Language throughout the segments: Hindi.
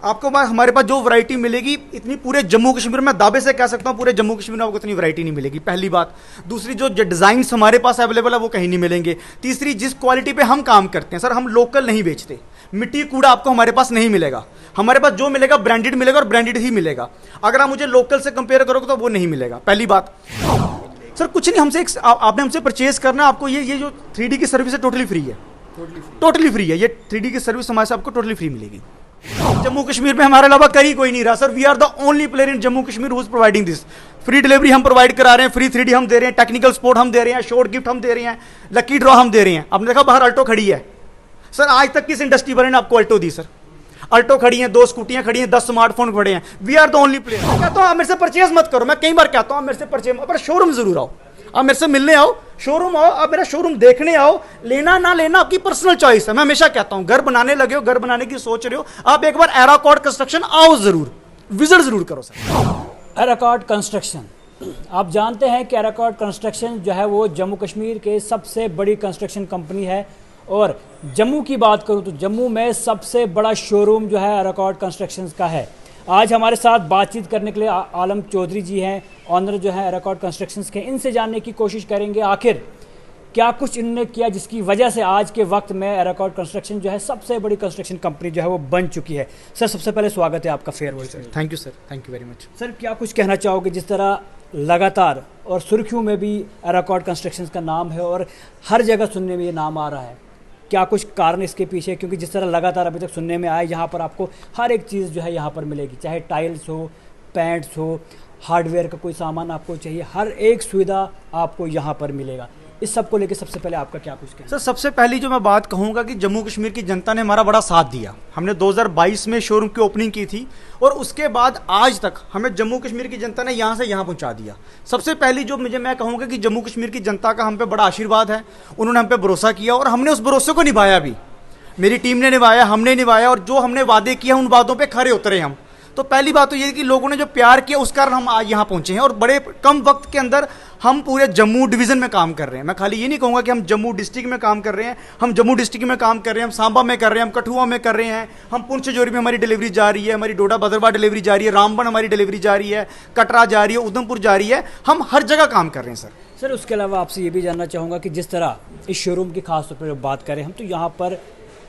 आपको हमारे पास जो वैरायटी मिलेगी इतनी पूरे जम्मू कश्मीर में दावे से कह सकता हूँ पूरे जम्मू कश्मीर में आपको इतनी वैरायटी नहीं मिलेगी, पहली बात। दूसरी, जो डिज़ाइंस हमारे पास अवेलेबल है वो कहीं नहीं मिलेंगे। तीसरी, जिस क्वालिटी पे हम काम करते हैं सर, हम लोकल नहीं बेचते। मिट्टी कूड़ा आपको हमारे पास नहीं मिलेगा। हमारे पास जो मिलेगा ब्रांडेड मिलेगा और ब्रांडेड ही मिलेगा। अगर आप मुझे लोकल से कंपेयर करोगे तो वो नहीं मिलेगा, पहली बात। सर कुछ नहीं, हमसे आपने हमसे परचेज करना, आपको ये जो 3D की सर्विस है टोटली फ्री है, टोटली फ्री है। ये 3D की सर्विस हमारे से आपको टोटली फ्री मिलेगी। जम्मू कश्मीर में हमारे अलावा कहीं कोई नहीं रहा sir. We are the only player in Jammu Kashmir who is providing this. Free delivery हम प्रोवाइड करा रहे हैं, फ्री 3D हम दे रहे हैं, टेक्निकल सपोर्ट हम दे रहे हैं, शॉर्ट गिफ्ट हम दे रहे हैं, लकी ड्रॉ हम दे रहे हैं। आपने देखा बाहर अल्टो खड़ी है सर, आज तक किस इंडस्ट्री वाले ने आपको अल्टो दी सर? अल्टो खड़ी हैं, 2 स्कूटियां खड़ी हैं, 10 स्मार्टफोन खड़े हैं। We are the only player. मैं कहता हूँ आप मेरे से परचेज मत करो, मैं कई बार कहता हूँ आप मेरे से परचेज, पर शोरूम जरूर आओ, आप मेरे से मिलने आओ, शोरूम आओ, आप मेरा शोरूम देखने आओ। लेना ना लेना आपकी पर्सनल चॉइस है। मैं हमेशा कहता हूं, घर बनाने लगे हो, घर बनाने की सोच रहे हो, आप एक बार एराकॉर्ड कंस्ट्रक्शन आओ, जरूर विजिट जरूर करो सर। एराकॉर्ड कंस्ट्रक्शन, आप जानते हैं कि एराकॉर्ड कंस्ट्रक्शन जो है वो जम्मू कश्मीर के सबसे बड़ी कंस्ट्रक्शन कंपनी है। और जम्मू की बात करूं तो जम्मू में सबसे बड़ा शोरूम जो है एराकॉर्ड कंस्ट्रक्शन का है। आज हमारे साथ बातचीत करने के लिए आलम चौधरी जी हैं, ऑनर जो है एराकॉर्ड कंस्ट्रक्शंस के। इनसे जानने की कोशिश करेंगे आखिर क्या कुछ इन्होंने किया जिसकी वजह से आज के वक्त में एराकॉर्ड कंस्ट्रक्शन जो है सबसे बड़ी कंस्ट्रक्शन कंपनी जो है वो बन चुकी है। सर सबसे पहले स्वागत है आपका farewell sir. Thank you sir, thank you very much. Sir क्या कुछ कहना चाहोगे, जिस तरह लगातार और सुर्खियों में भी एराकॉर्ड कंस्ट्रक्शन का नाम है और हर जगह सुनने में ये नाम आ रहा है, क्या कुछ कारण इसके पीछे? क्योंकि जिस तरह लगातार अभी तक सुनने में आया, यहाँ पर आपको हर एक चीज़ जो है यहाँ पर मिलेगी, चाहे टाइल्स हो, पैंट्स हो, हार्डवेयर का कोई सामान आपको चाहिए, हर एक सुविधा आपको यहाँ पर मिलेगा। इस सब को लेकर सबसे पहले आपका क्या कुछ कहना? सर सबसे पहली जो मैं बात कहूँगा कि जम्मू कश्मीर की जनता ने हमारा बड़ा साथ दिया। हमने 2022 में शोरूम की ओपनिंग की थी और उसके बाद आज तक हमें जम्मू कश्मीर की जनता ने यहाँ से यहाँ पहुँचा दिया। सबसे पहली जो मैं कहूँगा कि जम्मू कश्मीर की जनता का हम पे बड़ा आशीर्वाद है। उन्होंने हम पे भरोसा किया और हमने उस भरोसे को निभाया भी। मेरी टीम ने निभाया, हमने निभाया, और जो हमने वादे किया उन वादों पर खरे उतरे हम। तो पहली बात तो ये कि लोगों ने जो प्यार किया उस कारण हम आज यहाँ पहुंचे हैं और बड़े कम वक्त के अंदर हम पूरे जम्मू डिवीज़न में काम कर रहे हैं। मैं खाली ये नहीं कहूँगा कि हम जम्मू डिस्ट्रिक्ट में काम कर रहे हैं, हम जम्मू डिस्ट्रिक्ट में काम कर रहे हैं, हम सांबा में कर रहे हैं, हम कठुआ में कर रहे हैं, हम पुंछ जोरी में हमारी डिलीवरी जा रही है, हमारी डोडा भद्रवाह डिलीवरी जा रही है, रामबन हमारी डिलीवरी जा रही है, कटरा जा रही है, उधमपुर जा रही है, हम हर जगह काम कर रहे हैं सर। सर उसके अलावा आपसे ये भी जानना चाहूँगा कि जिस तरह इस शोरूम की खास तौर पर बात करें हम, तो यहाँ पर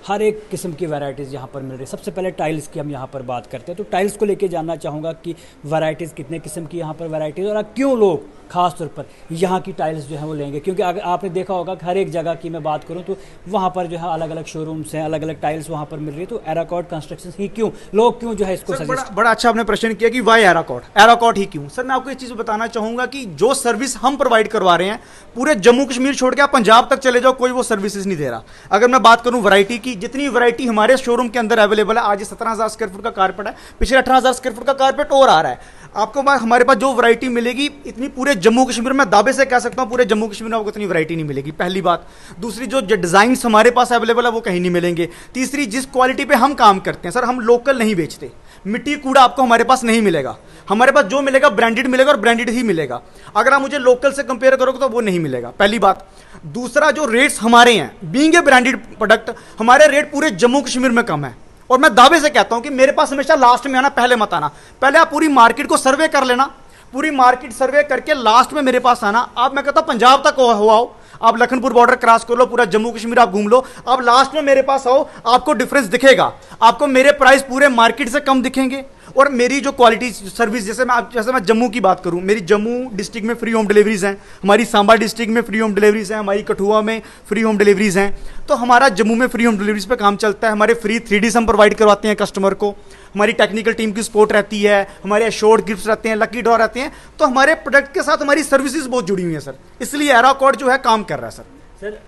हर एक किस्म की वैरायटीज़ यहाँ पर मिल रही है। सबसे पहले टाइल्स की हम यहाँ पर बात करते हैं, तो टाइल्स को लेके जानना चाहूँगा कि वैरायटीज़ कितने किस्म की यहाँ पर वैरायटीज़, और क्यों लोग खास तौर पर यहाँ की टाइल्स जो है वो लेंगे? क्योंकि अगर आपने देखा होगा कि हर एक जगह की मैं बात करूँ तो वहाँ पर जो है अलग अलग शोरूम्स हैं, अलग अलग टाइल्स वहाँ पर मिल रही है। तो एराकॉर्ड कंस्ट्रक्शन ही क्यों, लोग क्यों जो है इसको सजेस्ट? बड़ा अच्छा आपने प्रश्न किया कि वाई एराकॉर्ड ही क्यों। सर मैं आपको एक चीज़ बताना चाहूँगा कि जो सर्विस हम प्रोवाइड करवा रहे हैं पूरे जम्मू कश्मीर छोड़ के आप पंजाब तक चले जाओ, कोई वो सर्विसेज नहीं दे रहा। अगर मैं बात करूँ वैरायटी की, जितनी वैरायटी हमारे शोरूम के अंदर अवेलेबल है, आज 17,000 स्क्वायर फुट का कारपेट है, पिछले 18,000 स्क्वायर फुट का कारपेट और आ रहा है। आपको हमारे पास जो वैरायटी मिलेगी इतनी पूरे जम्मू कश्मीर में दावे से कह सकता हूँ पूरे जम्मू कश्मीर में आपको इतनी वैरायटी नहीं मिलेगी, पहली बात। दूसरी, जो डिज़ाइंस हमारे पास अवेलेबल है वो कहीं नहीं मिलेंगे। तीसरी, जिस क्वालिटी पे हम काम करते हैं सर, हम लोकल नहीं बेचते। मिट्टी कूड़ा आपको हमारे पास नहीं मिलेगा। हमारे पास जो मिलेगा ब्रांडेड मिलेगा और ब्रांडेड ही मिलेगा। अगर आप मुझे लोकल से कंपेयर करोगे तो वो नहीं मिलेगा, पहली बात। दूसरा, जो रेट्स हमारे हैं, बीइंग ए ब्रांडेड प्रोडक्ट, हमारे रेट पूरे जम्मू कश्मीर में कम है। और मैं दावे से कहता हूं कि मेरे पास हमेशा लास्ट में आना, पहले मत आना। पहले आप पूरी मार्केट को सर्वे कर लेना, पूरी मार्केट सर्वे करके लास्ट में मेरे पास आना। आप, मैं कहता हूं पंजाब तक हो आओ, आप लखनपुर बॉर्डर क्रॉस कर लो, पूरा जम्मू कश्मीर आप घूम लो, आप लास्ट में मेरे पास आओ, आपको डिफरेंस दिखेगा। आपको मेरे प्राइस पूरे मार्केट से कम दिखेंगे और मेरी जो क्वालिटी सर्विस, जैसे मैं जम्मू की बात करूं, मेरी जम्मू डिस्ट्रिक्ट में फ्री होम डिलीवरीज हैं, हमारी सांबा डिस्ट्रिक्ट में फ्री होम डिलीवरीज हैं, हमारी कठुआ में फ्री होम डिलीवरीज हैं। तो हमारा जम्मू में फ्री होम डिलीवरीज पे काम चलता है। हमारे फ्री 3Ds हम प्रोवाइड करवाते हैं कस्टमर को, हमारी टेक्निकल टीम की सपोर्ट रहती है, हमारे शॉर्ट गिफ्ट्स रहते हैं, लकी ड्रॉ रहते हैं। तो हमारे प्रोडक्ट के साथ हमारी सर्विसेज बहुत जुड़ी हुई हैं सर, इसलिए एराकॉर्ड जो है काम कर रहा है सर। सर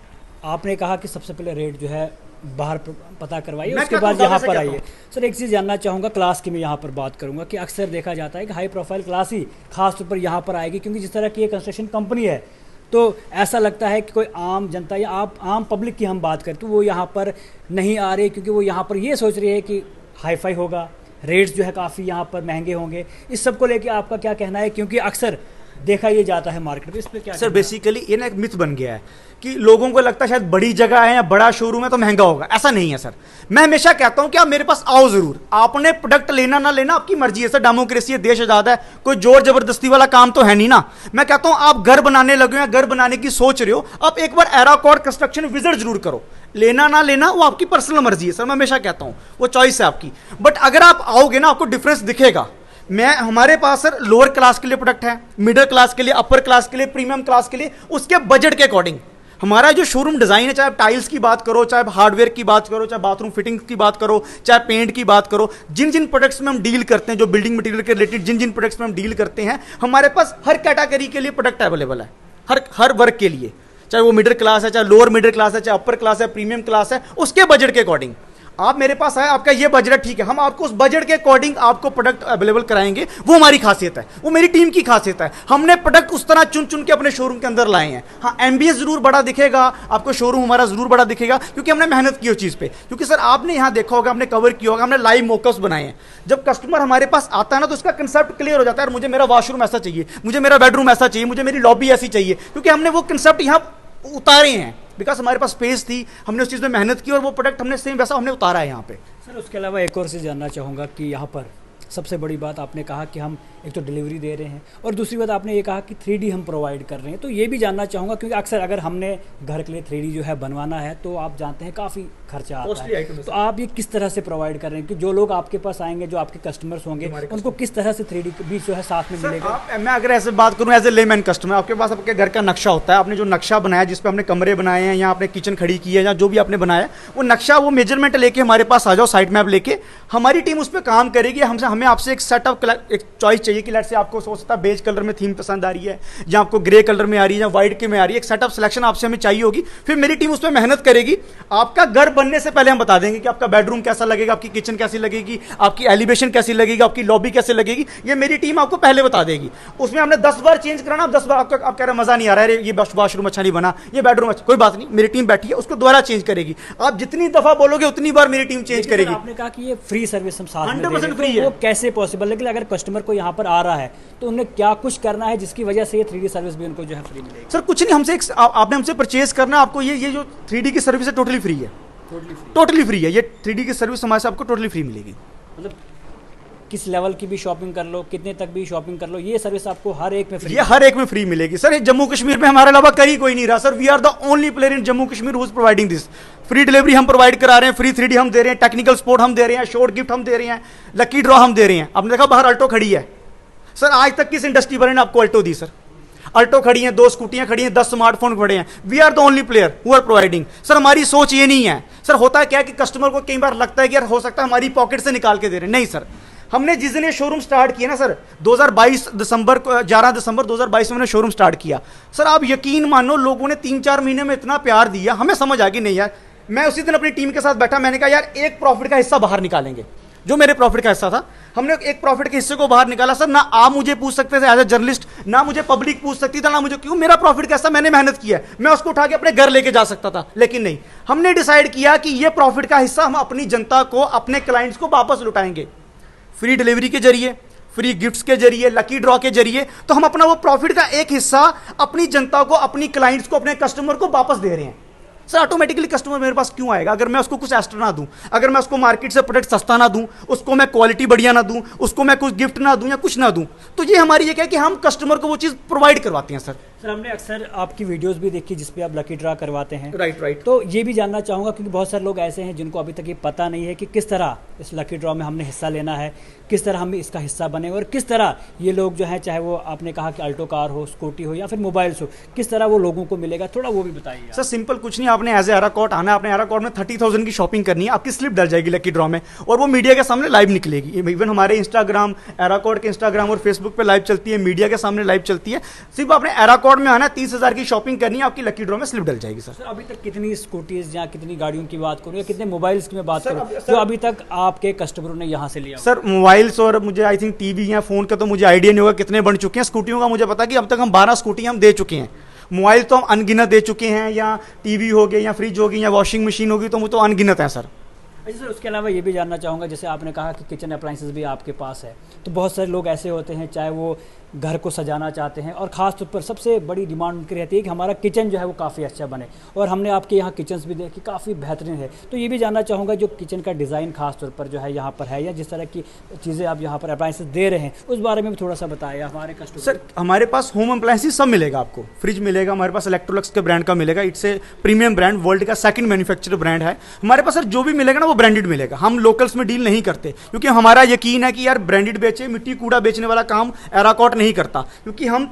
आपने कहा कि सबसे पहले रेट जो है बाहर पता करवाइए, उसके बाद यहाँ पर आइए। सर एक चीज़ जानना चाहूँगा, क्लास की मैं यहाँ पर बात करूँगा कि अक्सर देखा जाता है कि हाई प्रोफाइल क्लास ही खास तौर पर यहाँ पर आएगी, क्योंकि जिस तरह की ये कंस्ट्रक्शन कंपनी है तो ऐसा लगता है कि कोई आम जनता या आप आम पब्लिक की हम बात करें तो वो यहाँ पर नहीं आ रही, क्योंकि वो यहाँ पर ये सोच रही है कि हाई फाई होगा, रेट्स जो है काफ़ी यहाँ पर महंगे होंगे। इस सब को लेकर आपका क्या कहना है? क्योंकि अक्सर देखा ये जाता है मार्केट में, इस पे क्या सर बेसिकली ये ना एक मिथ बन गया है कि लोगों को लगता है शायद बड़ी जगह है या बड़ा शोरूम है तो महंगा होगा। ऐसा नहीं है सर। मैं हमेशा कहता हूं कि आप मेरे पास आओ जरूर, आपने प्रोडक्ट लेना ना लेना आपकी मर्जी है सर, डेमोक्रेसी है, देश आजाद है, कोई जोर जबरदस्ती वाला काम तो है नहीं ना। मैं कहता हूं आप घर बनाने लगे या घर बनाने की सोच रहे हो, आप एक बार एराकॉर्ड कंस्ट्रक्शन विजिट जरूर करो। लेना ना लेना वो आपकी पर्सनल मर्जी है सर, मैं हमेशा कहता हूं वो चॉइस है आपकी। बट अगर आप आओगे ना आपको डिफरेंस दिखेगा। मैं हमारे पास सर लोअर क्लास के लिए प्रोडक्ट है, मिडिल क्लास के लिए, अपर क्लास के लिए, प्रीमियम क्लास के लिए, उसके बजट के अकॉर्डिंग हमारा जो शोरूम डिजाइन है, चाहे आप टाइल्स की बात करो, चाहे हार्डवेयर की बात करो, चाहे बाथरूम फिटिंग की बात करो, चाहे पेंट की बात करो, जिन जिन प्रोडक्ट्स में हम डील करते हैं, जो बिल्डिंग मटेरियल के रिलेटेड जिन जिन प्रोडक्ट्स में हम डील करते हैं, हमारे पास हर कैटेगरी के लिए प्रोडक्ट अवेलेबल है, हर वर्ग के लिए, चाहे वो मिडिल क्लास है, चाहे लोअर मिडिल क्लास है, चाहे अपर क्लास है, प्रीमियम क्लास है, उसके बजट के अकॉर्डिंग आप मेरे पास आए, आपका ये बजट ठीक है, हम आपको उस बजट के अकॉर्डिंग आपको प्रोडक्ट अवेलेबल कराएंगे। वो हमारी खासियत है, वो मेरी टीम की खासियत है। हमने प्रोडक्ट उस तरह चुन चुन के अपने शोरूम के अंदर लाए हैं। हाँ, एमबीएस जरूर बड़ा दिखेगा आपको, शोरूम हमारा जरूर बड़ा दिखेगा, क्योंकि हमने मेहनत की उस चीज पे। क्योंकि सर आपने यहाँ देखा होगा, आपने कवर किया होगा, हमने लाइव मॉकअप्स बनाए हैं। जब कस्टमर हमारे पास आता है ना तो उसका कंसेप्ट क्लियर हो जाता है, मुझे मेरा वॉशरूम ऐसा चाहिए, मुझे मेरा बेडरूम ऐसा चाहिए, मुझे मेरी लॉबी ऐसी चाहिए, क्योंकि हमने वो कंसेप्ट यहाँ उतारे हैं। बिकॉज हमारे पास स्पेस थी, हमने उस चीज़ में मेहनत की और वो प्रोडक्ट हमने सेम वैसा हमने उतारा है यहाँ पे। सर उसके अलावा एक और चीज़ जानना चाहूँगा कि यहाँ पर सबसे बड़ी बात आपने कहा कि हम एक तो डिलीवरी दे रहे हैं और दूसरी बात आपने ये कहा कि 3D हम प्रोवाइड कर रहे हैं। तो ये भी जानना चाहूँगा क्योंकि अक्सर अगर हमने घर के लिए 3D जो है बनवाना है तो आप जानते हैं काफ़ी खर्चा आता है, तो आप ये किस तरह से प्रोवाइड कर रहे हैं कि जो लोग आपके पास आएंगे, जो आपके कस्टमर्स होंगे, उनको किस तरह से 3D भी जो है साथ में मिलेगा? मैं अगर ऐसे बात करूँ एज ए लेमैन कस्टमर, आपके पास आपके घर का नक्शा होता है, आपने जो नक्शा बनाया जिसपे हमने कमरे बनाए हैं या आपने किचन खड़ी की है या जो भी आपने बनाया, वो नक्शा, वो मेजरमेंट लेके हमारे पास आ जाओ, साइट मैप लेके, हमारी टीम उस पर काम करेगी। हमें आपसे एक सेटअप, एक चॉइस चाहिए कि लेट से आपको हो सकता है बेज कलर में थीम पसंद आ रही है या आपको ग्रे कलर में आ रही है या व्हाइट के में आ रही है, एक सेटअप सिलेक्शन आपसे हमें चाहिए होगी। फिर मेरी टीम उस पर मेहनत करेगी। आपका घर बनने से पहले हम बता देंगे कि आपका बेडरूम कैसा लगेगा, आपकी किचन कैसी लगेगी, आपकी एलिवेशन कैसी लगेगी, आपकी लॉबी कैसे लगेगी, ये मेरी टीम आपको पहले बता देगी। उसमें हमने 10 बार चेंज कराना, 10 बार आप कह रहे मजा नहीं आ रहा है, ये वॉशरूम अच्छा नहीं बना, ये बेडरूम अच्छा, कोई बात नहीं, मेरी टीम बैठी है, उसको दोबारा चेंज करेगी। आप जितनी दफा बोलोगे उतनी बार मेरी टीम चेंज करेगी। आपने कहा कि ये फ्री सर्विस हम साथ में 100% फ्री है। वो कैसे पॉसिबल? लेकिन अगर कस्टमर को यहाँ पर आ रहा है तो उन्हें क्या कुछ करना है जिसकी वजह से ये 3D सर्विस भी उनको जो है फ्री मिलेगी? सर कुछ नहीं, हमसे आपने हमसे परचेज करना, आपको ये जो 3D की सर्विस है टोटली फ्री है, टोटली फ्री है। ये 3D की सर्विस हमारे से आपको टोटली फ्री मिलेगी। मतलब किस लेवल की भी शॉपिंग कर लो, कितने तक भी शॉपिंग कर लो, ये सर्विस आपको हर एक में फ्री, ये हर एक में फ्री मिलेगी सर। ये जम्मू कश्मीर में हमारे अलावा कहीं कोई नहीं रहा sir. We are the only player in Jammu Kashmir who is providing this. Free delivery हम प्रोवाइड करा रहे हैं, फ्री 3D हम दे रहे हैं, टेक्निकल सपोर्ट हम दे रहे हैं, शॉर्ट गिफ्ट हम दे रहे हैं, लकी ड्रॉ हम दे रहे हैं। आपने देखा बाहर अल्टो खड़ी है सर, आज तक किस इंडस्ट्री वाले ने आपको अल्टो दी सर? अल्टो खड़ी हैं, 2 स्कूटियां खड़ी हैं, 10 स्मार्टफोन खड़े हैं। We are the only player who are providing. Sir हमारी सोच ये नहीं है सर, होता है क्या है कि कस्टमर को कई बार लगता है कि यार हो सकता है हमारी पॉकेट से निकाल के दे रहे हैं। नहीं सर, हमने जिस दिन ये शोरूम स्टार्ट किया ना सर, 2022 दिसंबर को, 11 दिसंबर 2022 में हमने शोरूम स्टार्ट किया सर। आप यकीन मानो लोगों ने 3-4 महीने में इतना प्यार दिया, हमें समझ आ गई नहीं यार। मैं उसी दिन अपनी टीम के साथ बैठा, मैंने कहा यार एक प्रॉफिट का हिस्सा बाहर निकालेंगे। जो मेरे प्रॉफिट का हिस्सा था, हमने एक प्रॉफिट के हिस्से को बाहर निकाला सर। ना आप मुझे पूछ सकते थे एज ए जर्नलिस्ट, ना मुझे पब्लिक पूछ सकती था, ना मुझे, क्यों मेरा प्रॉफिट का हिस्सा मैंने मेहनत किया है, मैं उसको उठा के अपने घर लेके जा सकता था। लेकिन नहीं, हमने डिसाइड किया कि ये प्रॉफिट का हिस्सा हम अपनी जनता को, अपने क्लाइंट्स को वापस लुटाएंगे, फ्री डिलीवरी के जरिए, फ्री गिफ्ट्स के जरिए, लकी ड्रॉ के जरिए। तो हम अपना वो प्रॉफिट का एक हिस्सा अपनी जनता को, अपनी क्लाइंट्स को, अपने कस्टमर को वापस दे रहे हैं सर। ऑटोमेटिकली कस्टमर मेरे पास क्यों आएगा अगर मैं उसको कुछ एक्स्ट्रा ना दूं, अगर मैं उसको मार्केट से प्रोडक्ट सस्ता ना दूं, उसको मैं क्वालिटी बढ़िया ना दूं, उसको मैं कुछ गिफ्ट ना दूं या कुछ ना दूं। तो ये हमारी ये क्या है कि हम कस्टमर को वो चीज़ प्रोवाइड करवाते हैं सर। सर हमने अक्सर आपकी वीडियोस भी देखी जिसपे आप लकी ड्रा करवाते हैं। राइट। तो ये भी जानना चाहूँगा क्योंकि बहुत सारे लोग ऐसे हैं जिनको अभी तक ये पता नहीं है कि किस तरह इस लकी ड्रॉ में हमने हिस्सा लेना है, किस तरह हम इसका हिस्सा बने और किस तरह ये लोग जो है, चाहे वो आपने कहा कि अल्टो कार हो, स्कूटी हो या फिर मोबाइल्स हो, किस तरह वो लोगों को मिलेगा, थोड़ा वो भी बताइए सर। सिंपल कुछ नहीं, आपने एज ए एराकॉट आना है, आपने एराकॉट में 30,000 की शॉपिंग करनी है, आपकी स्लिप डल जाएगी लकी ड्रॉ में और वो मीडिया के सामने लाइव निकलेगी। इवन हमारे इंस्टाग्राम, एराकॉट के इंस्टाग्राम और फेसबुक पे लाइव चलती है, मीडिया के सामने लाइव चलती है। सिर्फ आपने एराकॉट में आना, 30,000 की शॉपिंग करनी है, आपकी लकी ड्रॉ में स्लिप डल जाएगी सर। अभी तक कितनी स्कूटीज या कितनी गाड़ियों की बात करूँ या कितने मोबाइल्स की मैं बात करूँ जो अभी तक आपके कस्टमरों ने यहाँ से लिया? सर मोबाइल्स और मुझे आई थिंक टीवी या फोन का तो मुझे आइडिया नहीं होगा कितने बन चुके हैं। स्कूटियों का मुझे पता कि अब तक हम 12 स्कूटी हम दे चुके हैं। मोबाइल तो हम अनगिनत दे चुके हैं, या टीवी हो गए या फ्रिज होगी या वॉशिंग मशीन होगी, तो वो तो अनगिनत है सर। अच्छा सर, उसके अलावा ये भी जानना चाहूँगा, जैसे आपने कहा कि किचन अप्लाइंसेस भी आपके पास है, तो बहुत सारे लोग ऐसे होते हैं, चाहे वो घर को सजाना चाहते हैं, और ख़ास तौर पर सबसे बड़ी डिमांड उनकी रहती है कि हमारा किचन जो है वो काफ़ी अच्छा बने। और हमने आपके यहाँ किचन्स भी देखे, काफ़ी बेहतरीन है। तो ये भी जानना चाहूँगा जो किचन का डिज़ाइन ख़ास तौर पर जो है यहाँ पर है, या जिस तरह की चीज़ें आप यहाँ पर अप्लाइंसेस दे रहे हैं, उस बारे में भी थोड़ा सा बताएं हमारे कस्टमर। सर हमारे पास होम अप्लायंसेस सब मिलेगा आपको। फ्रिज मिलेगा हमारे पास, इलेक्ट्रोलक्स के ब्रांड का मिलेगा, it's a premium brand, world का सेकंड मैन्युफैक्चरर ब्रांड है हमारे पास। सर जो भी मिलेगा ना वो ब्रांडेड मिलेगा, हम लोकल्स में डील नहीं करते, क्योंकि हमारा यकीन है कि यार ब्रांडेड बेचे, मिट्टी कूड़ा बेचने वाला काम एराकॉट नहीं करता। क्योंकि हम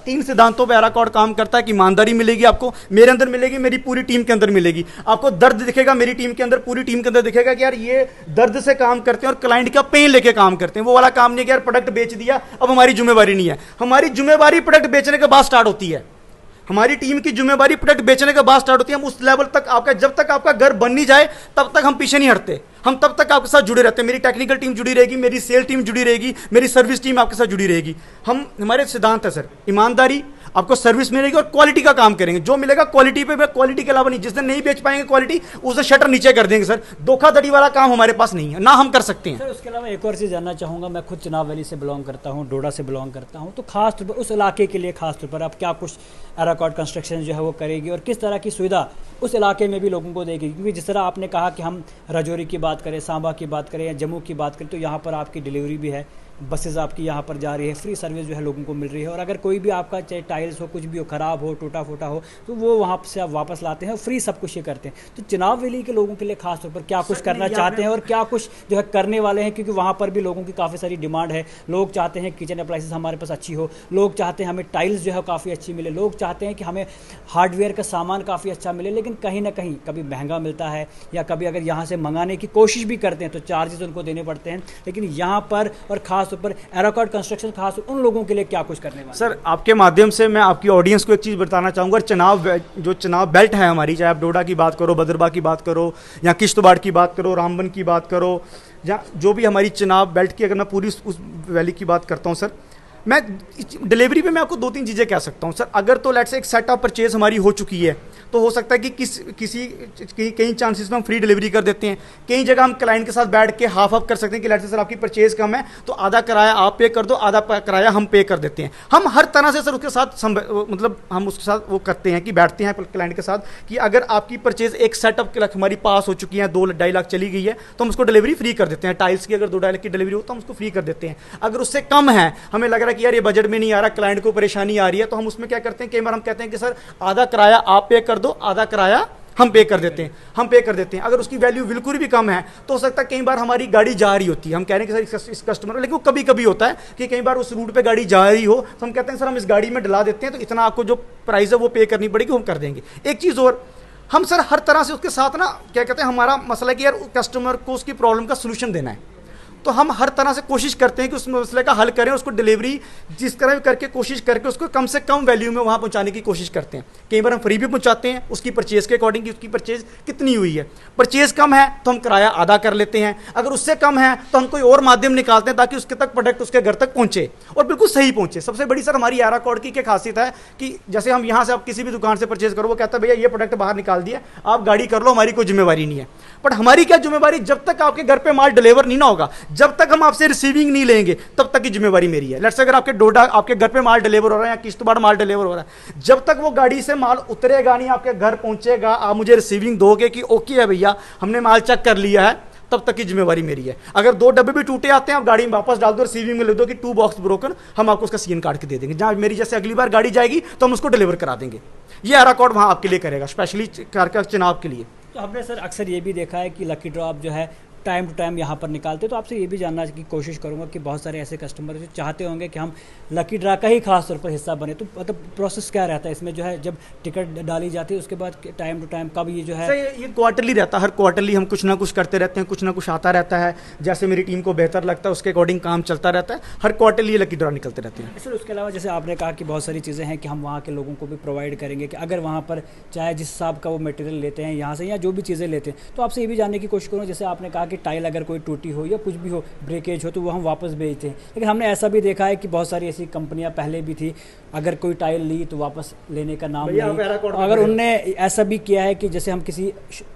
3 सिद्धांतों पे एराकॉट काम करता है कि ईमानदारी मिलेगी आपको, मेरे अंदर मिलेगी, मेरी पूरी टीम के अंदर मिलेगी। आपको दर्द दिखेगा मेरी टीम के अंदर, पूरी टीम के अंदर दिखेगा कि यार ये दर्द से काम करते हैं और क्लाइंट का पेन लेके काम करते हैं। वो वाला काम नहीं कि यार प्रोडक्ट बेच दिया अब हमारी जिम्मेवारी नहीं है। हमारी जिम्मेवारी प्रोडक्ट बेचने के बाद स्टार्ट होती है। हमारी टीम की जिम्मेवारी प्रोडक्ट बेचने के बाद स्टार्ट होती है। हम उस लेवल तक आपका, जब तक आपका घर बन नहीं जाए तब तक हम पीछे नहीं हटते, हम तब तक आपके साथ जुड़े रहते हैं। मेरी टेक्निकल टीम जुड़ी रहेगी, मेरी सेल टीम जुड़ी रहेगी, मेरी सर्विस टीम आपके साथ जुड़ी रहेगी। हमारे सिद्धांत है सर, ईमानदारी, आपको सर्विस मिलेगी और क्वालिटी का काम करेंगे। जो मिलेगा क्वालिटी पे, क्वालिटी के अलावा नहीं। जिस दिन नहीं बेच पाएंगे क्वालिटी, उसे शटर नीचे कर देंगे सर। धोखाधड़ी वाला काम हमारे पास नहीं है, ना हम कर सकते हैं। सर उसके अलावा एक और चीज़ जानना चाहूँगा, मैं खुद चनाब वैली से बिलोंग करता हूँ, डोडा से बिलोंग करता हूँ, तो खास तौर पर उस इलाके के लिए खास तौर पर आप क्या कुछ एराकॉट कंस्ट्रक्शन जो है वो करेगी, और किस तरह की सुविधा उस इलाके में भी लोगों को देगी? क्योंकि जिस तरह आपने कहा कि हम राजौरी की बात करें, सांबा की बात करें या जम्मू की बात करें, तो यहाँ पर आपकी डिलीवरी भी है, बसेस आपकी यहाँ पर जा रही है, फ्री सर्विस जो है लोगों को मिल रही है। और अगर कोई भी आपका चाहे टाइल्स हो, कुछ भी हो, ख़राब हो, टूटा फूटा हो, तो वो वहाँ से आप वापस लाते हैं और फ्री सब कुछ ये करते हैं। तो चनाब वैली के लोगों के लिए खास तौर पर क्या कुछ करना चाहते हैं और क्या कुछ जो है करने वाले हैं? क्योंकि वहाँ पर भी लोगों की काफ़ी सारी डिमांड है। लोग चाहते हैं किचन अप्लाइंसेस हमारे पास अच्छी हो, लोग चाहते हैं हमें टाइल्स जो है काफ़ी अच्छी मिले, लोग चाहते हैं कि हमें हार्डवेयर का सामान काफ़ी अच्छा मिले, लेकिन कहीं ना कहीं कभी महंगा मिलता है, या कभी अगर यहाँ से मंगाने की कोशिश भी करते हैं तो चार्जेस उनको देने पड़ते हैं। लेकिन यहाँ पर और ख़ास तौर पर एराकॉट कंस्ट्रक्शन खास उन लोगों के लिए क्या कुछ करने वाला? सर आपके माध्यम से मैं आपकी ऑडियंस को एक चीज़ बताना चाहूँगा। जो चनाब बेल्ट है हमारी, चाहे आप डोडा की बात करो, बदरबा की बात करो, या किश्तवाड़ की बात करो, रामबन की बात करो, या जो भी हमारी चनाब बेल्ट की, अगर मैं पूरी उस वैली की बात करता हूँ सर, मैं डिलीवरी पे मैं आपको 2-3 चीज़ें कह सकता हूँ सर। अगर तो लेट्स से एक सेट ऑफ परचेज हमारी हो चुकी है, तो हो सकता है कि कई चांसेस में हम फ्री डिलीवरी कर देते हैं। कई जगह हम क्लाइंट के साथ बैठ के हाफ ऑफ कर सकते हैं कि लेट्स से सर आपकी परचेज कम है तो आधा किराया आप पे कर दो, आधा किराया हम पे कर देते हैं। हम हर तरह से सर उसके साथ मतलब हम उसके साथ वो करते हैं कि बैठते हैं क्लाइंट के साथ कि अगर आपकी परचेज एक सेट ऑफ हमारी पास हो चुकी है, 2-2.5 लाख चली गई है, तो हम उसको डिलीवरी फ्री कर देते हैं। टाइल्स की अगर 2-2.5 लाख की डिलीवरी हो तो हम उसको फ्री कर देते हैं। अगर उससे कम है, हमें लग रहा है कि यार ये बजट में नहीं आ रहा, क्लाइंट को परेशानी आ रही है, तो हम उसमें क्या करते हैं, कई बार हम कहते हैं कि सर आधा किराया आप पे कर दो, आधा किराया हम पे कर देते हैं। अगर उसकी वैल्यू बिल्कुल भी कम है तो हो सकता है कई बार हमारी गाड़ी जा रही होती है, हम कह रहे हैं कि सर इस कस्टमर, लेकिन वो कभी कभी होता है कि कई बार उस रूट पे गाड़ी जा रही हो तो हम कहते हैं सर हम इस गाड़ी में डला देते हैं, तो इतना आपको जो प्राइस है वो पे करनी पड़ेगी, हम कर देंगे। एक चीज़ और, हम सर हर तरह से उसके साथ ना क्या कहते हैं, हमारा मसला कि यार कस्टमर को उसकी प्रॉब्लम का सोल्यूशन देना है, तो हम हर तरह से कोशिश करते हैं कि उस मसले का हल करें, उसको डिलीवरी जिस तरह भी करके कोशिश करके उसको कम से कम वैल्यू में वहाँ पहुँचाने की कोशिश करते हैं। कई बार हम फ्री भी पहुँचाते हैं, उसकी परचेज़ के अकॉर्डिंग कि उसकी परचेज़ कितनी हुई है। परचेज़ कम है तो हम किराया आधा कर लेते हैं, अगर उससे कम है तो हम कोई और माध्यम निकालते हैं ताकि उसके तक प्रोडक्ट उसके घर तक पहुँचे और बिल्कुल सही पहुँचे। सबसे बड़ी सर हमारी एराकॉट की क्या खासियत है कि जैसे हम यहाँ से आप किसी भी दुकान से परचेज़ करो, वो कहता है भैया ये प्रोडक्ट बाहर निकाल दिया, आप गाड़ी कर लो, हमारी कोई जिम्मेवारी नहीं है। बट हमारी क्या जिम्मेवारी, जब तक आपके घर पे माल डिलीवर नहीं ना होगा, जब तक हम आपसे रिसीविंग नहीं लेंगे, तब तक की जिम्मेवारी मेरी है। लेट्स अगर आपके डोडा आपके घर पे माल डिलीवर हो रहा है या किश्तवाड़ माल डिलीवर हो रहा है, जब तक वो गाड़ी से माल उतरेगा नहीं, आपके घर पहुंचेगा, आप मुझे रिसीविंग दोगे कि ओके है भैया हमने माल चेक कर लिया है, तब तक की जिम्मेवारी मेरी है। अगर 2 डब्बे भी टूटे आते हैं, आप गाड़ी में वापस डाल दो, रिसीविंग में लिख दो कि 2 बॉक्स ब्रोकन, हम आपको उसका सीन काट के दे देंगे। जहां मेरी जैसे अगली बार गाड़ी जाएगी तो हम उसको डिलीवर करा देंगे। ये एराकॉट वहां आपके लिए करेगा, स्पेशली चुनाव के लिए। तो हमने सर अक्सर ये भी देखा है कि लकी ड्रॉ आप जो है टाइम टू टाइम यहाँ पर निकालते, तो आपसे ये भी जानना की कोशिश करूँगा कि बहुत सारे ऐसे कस्टमर जो चाहते होंगे कि हम लकी ड्रा का ही खास तौर पर हिस्सा बने, तो मतलब प्रोसेस क्या रहता है इसमें, जो है जब टिकट डाली जाती है उसके बाद टाइम टू टाइम कब ये जो है? ये क्वार्टरली रहता है, हर क्वार्टरली हम कुछ ना कुछ करते रहते हैं, कुछ ना कुछ आता रहता है, जैसे मेरी टीम को बेहतर लगता है उसके अकॉर्डिंग काम चलता रहता है। हर क्वार्टरली लकी ड्रा निकलते रहते हैं। सर उसके अलावा जैसे आपने कहा कि बहुत सारी चीज़ें हैं कि हम वहाँ के लोगों को भी प्रोवाइड करेंगे कि अगर वहाँ पर चाहे जिस हिसाब का वो मटेरियल लेते हैं यहाँ से या जो भी चीज़ें लेते हैं, तो आपसे ये भी जानने की कोशिश करूँ, जैसे आपने कहा कि टाइल अगर कोई टूटी हो या कुछ भी हो, ब्रेकेज हो, तो वो हम वापस भेजते हैं। लेकिन हमने ऐसा भी देखा है कि बहुत सारी ऐसी कंपनियां पहले भी थी, अगर कोई टाइल ली तो वापस लेने का नाम नहीं। अगर उनने ऐसा भी किया है कि जैसे हम किसी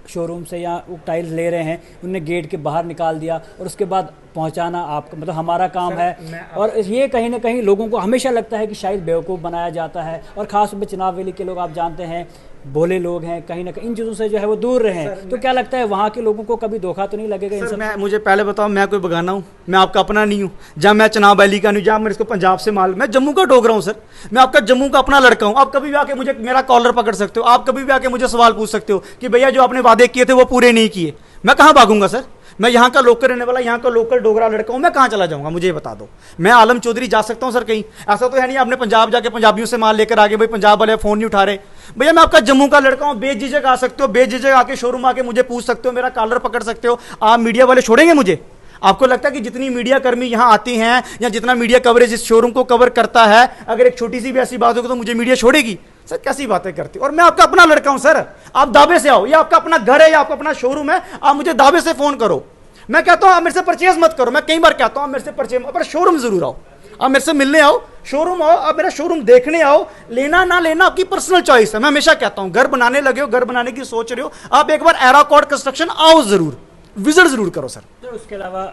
शोरूम से या टाइल ले रहे हैं, उनने गेट के बाहर निकाल दिया और उसके बाद पहुंचाना आपका मतलब हमारा काम है। और ये कहीं ना कहीं लोगों को हमेशा लगता है कि शायद बेवकूफ़ बनाया जाता है, और ख़ास तौर पर चुनाव वैली के लोग आप जानते हैं भोले लोग हैं, कहीं ना कहीं इन चीज़ों से जो है वो दूर रहें। तो क्या लगता है वहाँ के लोगों को कभी धोखा तो नहीं लगेगा इन सब? मुझे पहले बताओ, मैं कोई बगाना हूँ? मैं आपका अपना नहीं हूँ। जब मैं चुनाव वैली का नहीं, जब मेरे को पंजाब से माल, मैं जम्मू का डोगरा हूँ सर, मैं आपका जम्मू का अपना लड़का हूँ। आप कभी भी आके मुझे मेरा कॉलर पकड़ सकते हो, आप कभी भी आके मुझे सवाल पूछ सकते हो कि भैया जो आपने वादे किए थे वो पूरे नहीं किए। मैं कहाँ भागूंगा सर? मैं यहाँ का लोकल रहने वाला, यहाँ का लोकल डोगरा लड़का हूँ, मैं कहाँ चला जाऊँगा? मुझे ये बता दो। मैं आलम चौधरी जा सकता हूँ सर कहीं? ऐसा तो है नहीं आपने पंजाब जाके पंजाबियों से माल लेकर आगे, भाई पंजाब वाले फ़ोन नहीं उठा रहे। भैया मैं आपका जम्मू का लड़का हूँ, बेझिझक आ सकते हो, बेझिझक आके शोरूम आके मुझे पूछ सकते हो, मेरा कॉलर पकड़ सकते हो। आप मीडिया वाले छोड़ेंगे मुझे? आपको लगता है कि जितनी मीडिया कर्मी यहाँ आती हैं या जितना मीडिया कवरेज इस शोरूम को कवर करता है, अगर एक छोटी सी भी ऐसी बात होगी तो मुझे मीडिया छोड़ेगी? सर कैसी बातें करती हो? और मैं आपका अपना लड़का हूं सर, आप दावे से आओ, ये आपका अपना घर है या आपका अपना शोरूम है, आप मुझे दावे से फोन करो। मैं कहता हूं आप मेरे से परचेज मत करो, मैं कई बार कहता हूं आप मेरे से परचेज, पर शोरूम जरूर आओ, आप मेरे से मिलने आओ, शोरूम आओ, आप मेरा शोरूम देखने आओ। लेना ना लेना आपकी पर्सनल चॉइस है। मैं हमेशा कहता हूं घर बनाने लगे हो, घर बनाने की सोच रहे हो, आप एक बार एराकॉर्ड कंस्ट्रक्शन आओ, जरूर विजिट जरूर करो सर। तो उसके अलावा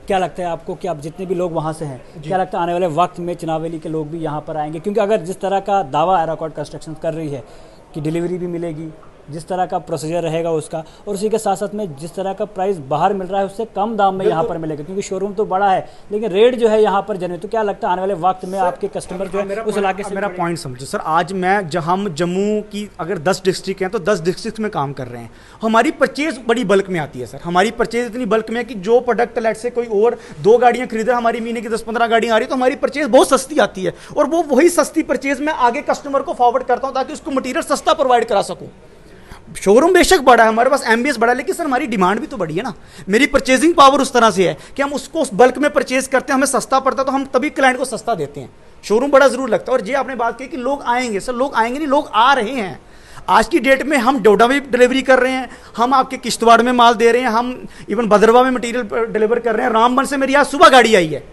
क्या लगता है आपको कि आप जितने भी लोग वहाँ से हैं, क्या लगता है आने वाले वक्त में चुनाव वैली के लोग भी यहाँ पर आएंगे? क्योंकि अगर जिस तरह का दावा एराकॉर्ड कंस्ट्रक्शन कर रही है कि डिलीवरी भी मिलेगी, जिस तरह का प्रोसीजर रहेगा उसका, और उसी के साथ साथ में जिस तरह का प्राइस बाहर मिल रहा है उससे कम दाम में यहाँ पर मिलेगा, क्योंकि शोरूम तो बड़ा है लेकिन रेट जो है यहाँ पर जनरल। तो क्या लगता है आने वाले वक्त में आपके कस्टमर जो है उस इलाके से? मेरा पॉइंट समझो सर, आज मैं हम जम्मू की अगर 10 डिस्ट्रिक्ट हैं तो 10 डिस्ट्रिक्ट में काम कर रहे हैं। हमारी परचेज बड़ी बल्क में आती है सर, हमारी परचेज इतनी बल्क में है कि जो प्रोडक्ट लेट से कोई और 2 गाड़ियाँ खरीद रहा है, हमारी महीने की 10-15 गाड़ियाँ आ रही है, तो हमारी परचेज बहुत सस्ती आती है, और वो वही सस्ती परचेज मैं आगे कस्टमर को फॉरवर्ड करता हूँ ताकि उसको मटीरियल सस्ता प्रोवाइड करा सकूँ। शोरूम बेशक बड़ा है, हमारे पास एमबीएस बड़ा है, लेकिन सर हमारी डिमांड भी तो बड़ी है ना। मेरी परचेजिंग पावर उस तरह से है कि हम उसको उस बल्क में परचेज करते हैं, हमें सस्ता पड़ता है तो हम तभी क्लाइंट को सस्ता देते हैं। शोरूम बड़ा जरूर लगता है। और ये आपने बात की कि लोग आएंगे, सर लोग आएंगे नहीं, लोग आ रहे हैं। आज की डेट में हम डोडा में डिलीवरी कर रहे हैं, हम आपके किश्तवाड़ में माल दे रहे हैं, हम इवन भद्रवा में मटीरियल डिलीवर कर रहे हैं। रामबन से मेरी आज सुबह गाड़ी आई है,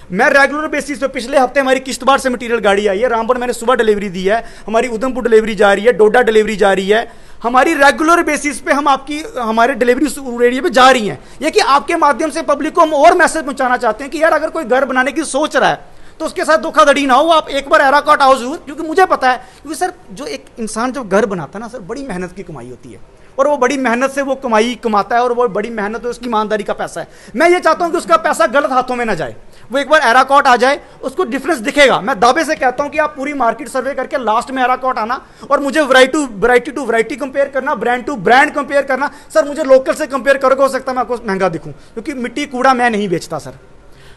मैं रेगुलर बेसिस पे, पिछले हफ्ते हमारी किश्तवाड़ से मटीरियल गाड़ी आई है, रामबन मैंने सुबह डिलीवरी दी है, हमारी उधमपुर डिलीवरी जा रही है, डोडा डिलीवरी जा रही है, हमारी रेगुलर बेसिस पे हम आपकी हमारे डिलीवरी एरिया पे जा रही हैं। ये कि आपके माध्यम से पब्लिक को हम और मैसेज पहुंचाना चाहते हैं कि यार अगर कोई घर बनाने की सोच रहा है तो उसके साथ धोखाधड़ी ना हो, आप एक बार एराकॉर्ड आओ जरूर। क्योंकि मुझे पता है, क्योंकि सर जो एक इंसान जब घर बनाता है ना सर, बड़ी मेहनत की कमाई होती है, और वो बड़ी मेहनत से वो कमाई कमाता है, और वो बड़ी मेहनत है, उसकी ईमानदारी का पैसा है। मैं ये चाहता हूं कि उसका पैसा गलत हाथों में ना जाए, वो एक बार एराकॉर्ड आ जाए, उसको डिफरेंस दिखेगा। मैं दावे से कहता हूं कि आप पूरी मार्केट सर्वे करके लास्ट में एराकॉर्ड आना और मुझे वैरायटी टू वैरायटी कंपेयर करना, ब्रांड टू ब्रांड कंपेयर करना। सर मुझे लोकल से कंपेयर करोगे, हो सकता है मैं आपको महंगा दिखूं, क्योंकि मिट्टी कूड़ा मैं नहीं बेचता सर।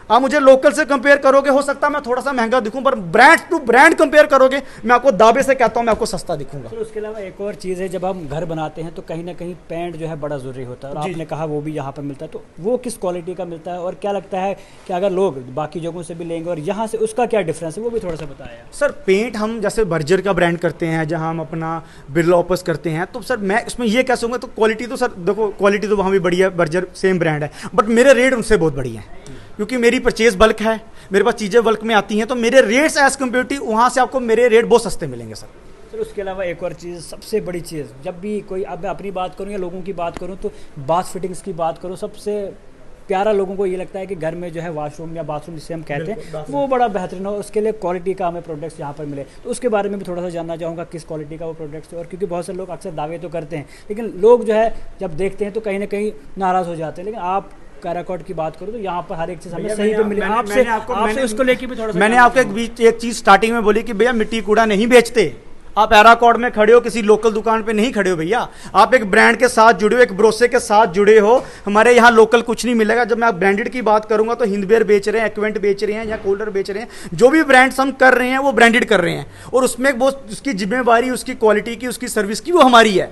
आप मुझे लोकल से कंपेयर करोगे, हो सकता है मैं थोड़ा सा महंगा दिखूं, पर ब्रांड टू ब्रांड कंपेयर करोगे, मैं आपको दावे से कहता हूं मैं आपको सस्ता दिखूंगा। तो उसके अलावा एक और चीज़ है, जब हम घर बनाते हैं तो कहीं ना कहीं पेंट जो है बड़ा ज़रूरी होता है, और आपने कहा वो भी यहाँ पर मिलता है, तो वो किस क्वालिटी का मिलता है, और क्या लगता है कि अगर लोग बाकी जगहों से भी लेंगे और यहाँ से उसका क्या डिफरेंस है, वो भी थोड़ा सा बताया। सर पेंट हम जैसे बर्जर का ब्रांड करते हैं, जहाँ हम अपना बिरला ओपस करते हैं, तो सर मैं इसमें ये कह सकूँगा, तो क्वालिटी तो सर देखो, क्वालिटी तो वहाँ भी बढ़िया है, बर्जर सेम ब्रांड है, बट मेरे रेट उनसे बहुत बढ़िया है, क्योंकि मेरी परचेज बल्क है, मेरे पास चीज़ें बल्क में आती हैं, तो मेरे रेट्स एज कम्पेरेटिव वहाँ से आपको मेरे रेट बहुत सस्ते मिलेंगे सर। सर उसके अलावा एक और चीज़, सबसे बड़ी चीज़, जब भी कोई, अब मैं अपनी बात करूँ या लोगों की बात करूँ, तो बाथ फिटिंग्स की बात करूँ, सबसे प्यारा लोगों को ये लगता है कि घर में जो है वॉशरूम या बाथरूम जिसे हम कहते हैं वो बड़ा बेहतरीन हो, उसके लिए क्वालिटी का हमें प्रोडक्ट्स यहाँ पर मिले। तो उसके बारे में भी थोड़ा सा जानना चाहूँगा, किस क्वालिटी का वो प्रोडक्ट्स है, और क्योंकि बहुत से लोग अक्सर दावे तो करते हैं लेकिन लोग जो है जब देखते हैं तो कहीं ना कहीं नाराज़ हो जाते हैं, लेकिन आप एराकॉर्ड की बात करो तो यहाँ पर हर एक चीज़ हमें सही पे मिले। आपसे उसको लेके भी थोड़ा सा मैंने आपको एक चीज़ स्टार्टिंग में बोली कि भैया मिट्टी कूड़ा नहीं बेचते, आप एराकॉर्ड में खड़े हो, किसी लोकल दुकान पे नहीं खड़े हो भैया, आप एक ब्रांड के साथ जुड़े हो, एक भरोसे के साथ जुड़े हो। हमारे यहाँ लोकल कुछ नहीं मिलेगा। जब मैं ब्रांडेड की बात करूंगा तो हिंदवेयर बेच रहे हैं, एक्वेंट बेच रहे हैं या कोल्डर बेच रहे हैं, जो भी ब्रांड्स हम कर रहे हैं वो ब्रांडेड कर रहे हैं, और उसमें वो उसकी जिम्मेवारी, उसकी क्वालिटी की, उसकी सर्विस की, वो हमारी है।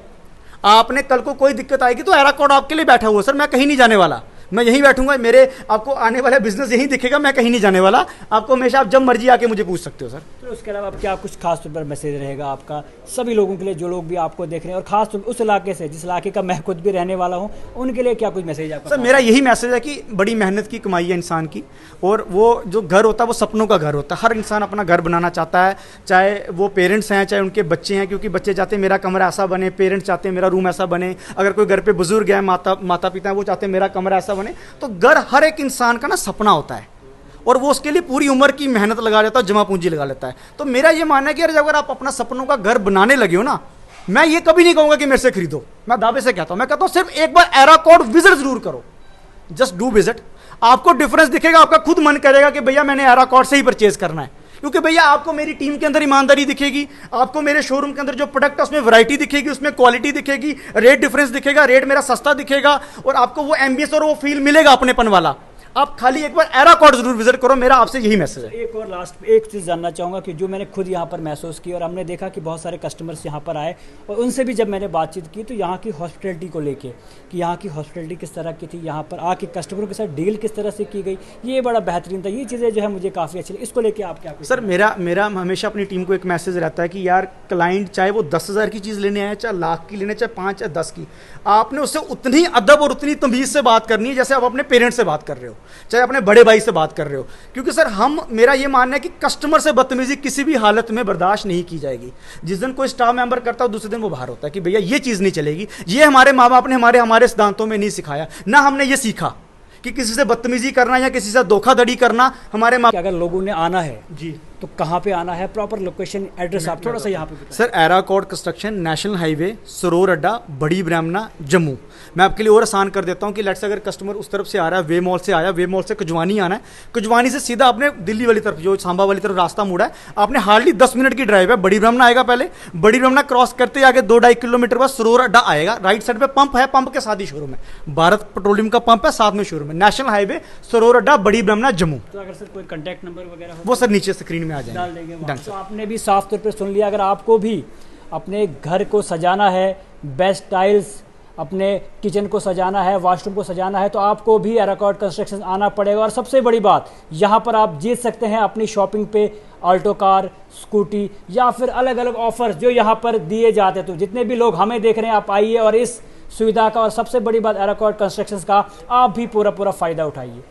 आपने कल को कोई दिक्कत आएगी तो एराकॉर्ड आपके लिए बैठा हुआ सर, मैं कहीं नहीं जाने वाला, मैं यहीं बैठूंगा, मेरे आपको आने वाला बिजनेस यहीं दिखेगा, मैं कहीं नहीं जाने वाला। आपको हमेशा आप जब मर्जी आके मुझे पूछ सकते हो सर। तो उसके अलावा क्या कुछ खास तौर पर मैसेज रहेगा आपका सभी लोगों के लिए, जो लोग भी आपको देख रहे हैं, और खास तौर पर उस इलाके से जिस इलाके का मैं खुद भी रहने वाला हूँ, उनके लिए क्या कुछ मैसेज आपका? सर मेरा यही मैसेज है कि बड़ी मेहनत की कमाई है इंसान की, और वो जो घर होता है वो सपनों का घर होता है। हर इंसान अपना घर बनाना चाहता है, चाहे वो पेरेंट्स हैं चाहे उनके बच्चे हैं, क्योंकि बच्चे चाहते हैं मेरा कमरा ऐसा बने, पेरेंट्स चाहते हैं मेरा रूम ऐसा बने, अगर कोई घर पे बुजुर्ग है, माता पिता है, वो चाहते हैं मेरा कमरा ऐसा बने। तो घर हर एक इंसान का ना सपना होता है, और वो उसके लिए पूरी उम्र की मेहनत लगा लेता है, जमा पूंजी लगा लेता है। तो मेरा ये मानना है कि अगर आप अपना सपनों का घर बनाने लगे हो ना, मैं ये कभी नहीं कहूंगा कि मेरे से खरीदो, मैं दावे से कहता हूं, मैं कहता हूं सिर्फ एक बार एराकॉर्ड विजिट जरूर करो, जस्ट डू विजिट। आपको डिफरेंस दिखेगा, आपका खुद मन करेगा कि भैया मैंने एराकॉर्ड से ही परचेज करना है, क्योंकि भैया आपको मेरी टीम के अंदर ईमानदारी दिखेगी, आपको मेरे शोरूम के अंदर जो प्रोडक्ट है उसमें वैरायटी दिखेगी, उसमें क्वालिटी दिखेगी, रेट डिफरेंस दिखेगा, रेट मेरा सस्ता दिखेगा, और आपको वो एम्बियंस और वो फील मिलेगा अपनेपन वाला। आप खाली एक बार एराकॉर्ड जरूर विजिट करो, मेरा आपसे यही मैसेज है। एक और लास्ट एक चीज़ जानना चाहूँगा कि जो मैंने खुद यहाँ पर महसूस की, और हमने देखा कि बहुत सारे कस्टमर्स यहाँ पर आए, और उनसे भी जब मैंने बातचीत की तो यहाँ की हॉस्पिटलिटी को लेके कि यहाँ की हॉस्पिटलिटी किस तरह की थी, यहाँ पर आके कस्टमरों के साथ डील किस तरह से की गई, ये बड़ा बेहतरीन था। ये चीज़ें जो है मुझे काफ़ी अच्छी लगी। इसको लेके आप क्या सर मेरा हमेशा अपनी टीम को एक मैसेज रहता है कि यार क्लाइंट चाहे वो 10,000 की चीज़ लेने आए, चाहे लाख की लेने, चाहे 5 या 10 की, आपने उससे उतनी अदब और उतनी तमीज़ से बात करनी है जैसे आप अपने पेरेंट्स से बात कर रहे हो, चाहे अपने बड़े भाई से बात कर रहे हो। क्योंकि सर मेरा ये मानना है कि कस्टमर से बदतमीजी किसी भी हालत में बर्दाश्त नहीं की जाएगी। जिस दिन कोई स्टाफ मेंबर करता है दूसरे दिन वो बाहर होता है कि भैया ये चीज़ नहीं चलेगी। ये हमारे माँ बाप ने हमारे सिद्धांतों में नहीं सिखाया, ना हमने ये सीखा कि किसी से बदतमीजी करना या किसी से धोखाधड़ी करना। हमारे माँ अगर लोगों ने आना है जी तो कहाँ पे आना है, प्रॉपर लोकेशन एड्रेस आप थोड़ा सा यहाँ पे बताएं। सर एराकॉर्ड कंस्ट्रक्शन, नेशनल हाईवे, सरोर अड्डा, बड़ी ब्राह्मणा, जम्मू। मैं आपके लिए और आसान कर देता हूँ कि लेट्स अगर कस्टमर उस तरफ से आ रहा है, वे मॉल से आया, वे मॉल से कुजवानी आना है, कुजवानी से सीधा आपने दिल्ली वाली तरफ जो सांबा वाली तरफ रास्ता मुड़ा है, आपने हार्डली 10 मिनट की ड्राइव है। बड़ी ब्राह्मणा आएगा, पहले बड़ी ब्राह्मणा क्रॉस करते आगे 2-2.5 किलोमीटर बाद सरोर अड्डा आएगा, राइट साइड पे पंप है, पंप के साथ ही शोरूम है, भारत पेट्रोलियम का पंप है, साथ में शोरूम है, नेशनल हाईवे, सरोर अड्डा, बड़ी ब्राह्मणा, जम्मू। तो अगर सर कोई कॉन्टैक्ट नंबर वगैरह हो वो सर नीचे स्क्रीन में आ डाल जाएंगे। देंगे डन वहाँ। सर। तो आपने भी साफ तौर पे सुन लिया, अगर आपको भी अपने घर को सजाना है, बेस्ट टाइल्स, अपने किचन को सजाना है, वॉशरूम को सजाना है, तो आपको भी एराकॉर्ड कंस्ट्रक्शन आना पड़ेगा। और सबसे बड़ी बात, यहाँ पर आप जीत सकते हैं अपनी शॉपिंग पे ऑल्टो कार, स्कूटी, या फिर अलग अलग ऑफर्स जो यहाँ पर दिए जाते हैं। तो जितने भी लोग हमें देख रहे हैं, आप आइए और इस सुविधा का, और सबसे बड़ी बात एराकॉर्ड कंस्ट्रक्शन का, आप भी पूरा फ़ायदा उठाइए।